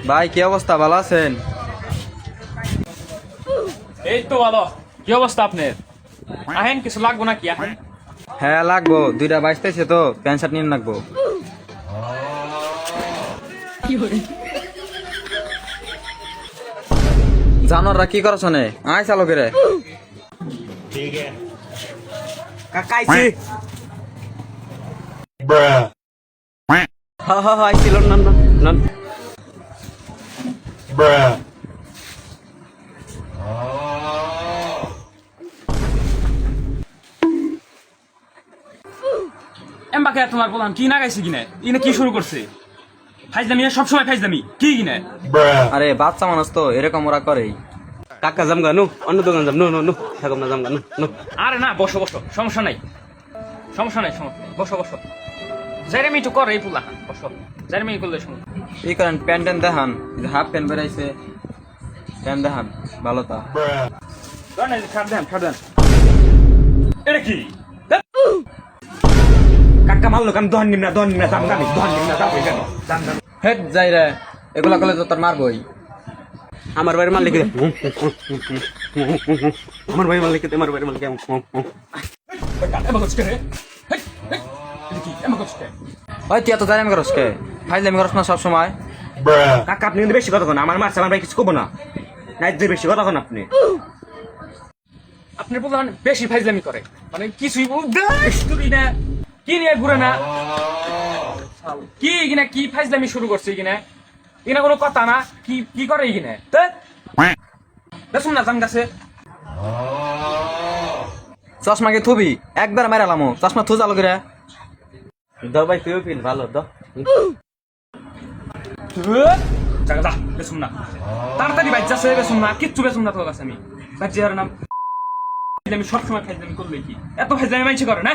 ভাই কি অবস্থা, ভালো আছেন? এই তো ভালো। কি অবস্থা আপনার? আহেন, কিছু লাগবো নাকি? আহেন। হ্যাঁ লাগবো, দুইটা বাইশতেছে তো প্যান্ট শার্ট নিয়ে লাগবো। জানোরা কি করছ নে? আয় চালো করে কাকাইছি Bruh. হা হা হা আইছিল না না না Bruh. এমবাকে তোমার বললাম কি না গাইছি কিনে ইনে কি শুরু করছে? ফাইজলামি সবসময় ফাইজলামি কি কিনে? Bruh. আরে বাচ্চা মানুষ তো এরকম ওরা করেই। কাকা যাম গানু অন্য দোকান যাম নো নো নো থাকম না যাম গানু নো আরে না, বসো বসো, সমস্যা নাই, সমস্যা নাই, সমস্যা নাই, বসো বসো। জেরেমি তো করে এই পুলা, বসো। জেরেমি করলে সমস্যা। এই করেন প্যান্ট ট্যান্ট দেখান, হাফ প্যান্ট বেড়াইছে, প্যান্ট দেখান ভালো তা। Bruh. ধরেন, ছাড় দেন, ছাড় দেন। এটা কি? কাকা মারলো কাম দহন নিম না যাম গানি দহন নিম না যাম গানি যাম যাম হেট যাই রে, এগুলা করলে তো তোর মারবই। আমার বাড়ির মালিক আমার বাড়ির মালিক আমার বাড়ির মালিক এমন করছে রে? এটা কি এমন করছে? ওই তুই এত জানি করস কে? ফাইজলামি করস না সবসময়? Bruh. কাকা আপনি কিন্তু বেশি কথা কোন আমার মারছে আমার ভাই কিছু কব না নাইতে বেশি কথা কোন আপনি আপনার বললাম বেশি ফাইজলামি করে, মানে কিছুই তুই না কি নিয়ে ঘুরে না কি কিনা, কি ফাইজলামি শুরু করছে কিনা? এখানে কোনো কথা না, কি কি করে কিনা? শুন না জান গাছে চশমাকে থুবি একবার মারালামো, চশমা থু চালো করে। দ ভাই তুইও ফিল ভালো দ জাগা যা, বেশুন না, তাড়াতাড়ি বাচ্চা সে বেশুন না, কিচ্ছু বেশুন না তোর কাছে। আমি বাচ্চার নাম আমি সবসময় ফাইজলামি করলে কি এত ফাইজলামি মাইছে করে না?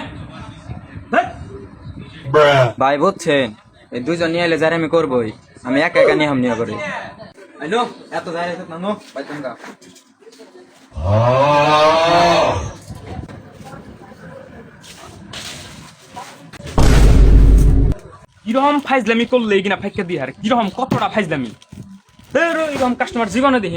Bruh. ভাই বুঝছেন, এই দুইজন নিয়ে এলে যারে আমি করবোই, আমি একা একা নিয়ে হামনিয়া করি। আইনো এত যাই না নো বাইতাম গা। কিরকম ফাইজলামি করলে কিনা ফাইকা দিয়ে হারে, কিরকম কতটা ফাইজলামি, এরকম কাস্টমার জীবনে দেখি নাই।